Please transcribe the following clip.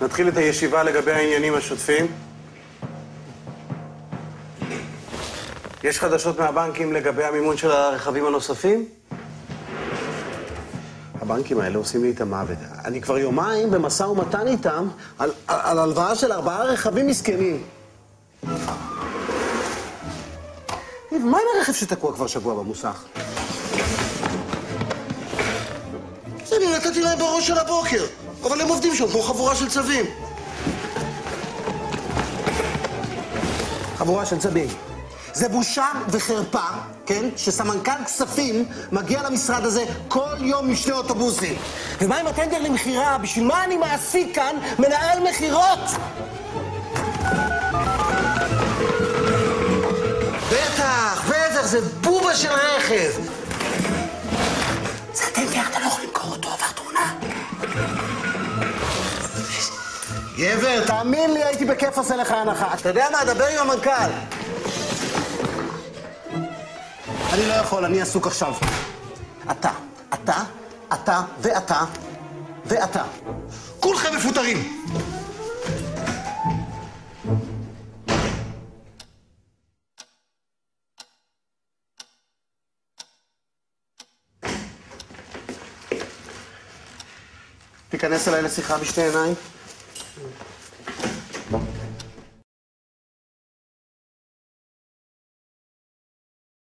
נתחיל את הישיבה לגבי העניינים השוטפים. יש חדשות מהבנקים לגבי המימון של הרכבים הנוספים? הבנקים האלה עושים לי את המוות. אני כבר יומיים במשא ומתן איתם על הלוואה של 4 רכבים מסכנים. מה עם הרכב שתקוע כבר שבוע במוסך? אני נתתי להם בראש של הבוקר, אבל הם עובדים שם כמו חבורה של צבים. חבורה של צבים. זה בושה וחרפה, כן? שסמנכ"ל כספים מגיע למשרד הזה כל יום משני אוטובוסים. ומה עם הטנדר למחירה? בשביל מה אני מעסיק כאן מנהל מחירות? בטח, זה בובה של רכב. זה הטנדר, אתה לא יכול למכור אותו, עבר תאונה. גבר, תאמין לי, הייתי בכיף עושה לך הנחה. אתה יודע מה? דבר עם המנכ"ל. אני לא יכול, אני עסוק עכשיו. אתה ואתה. כולכם מפוטרים. תיכנס אליי לשיחה בשתי עיניים.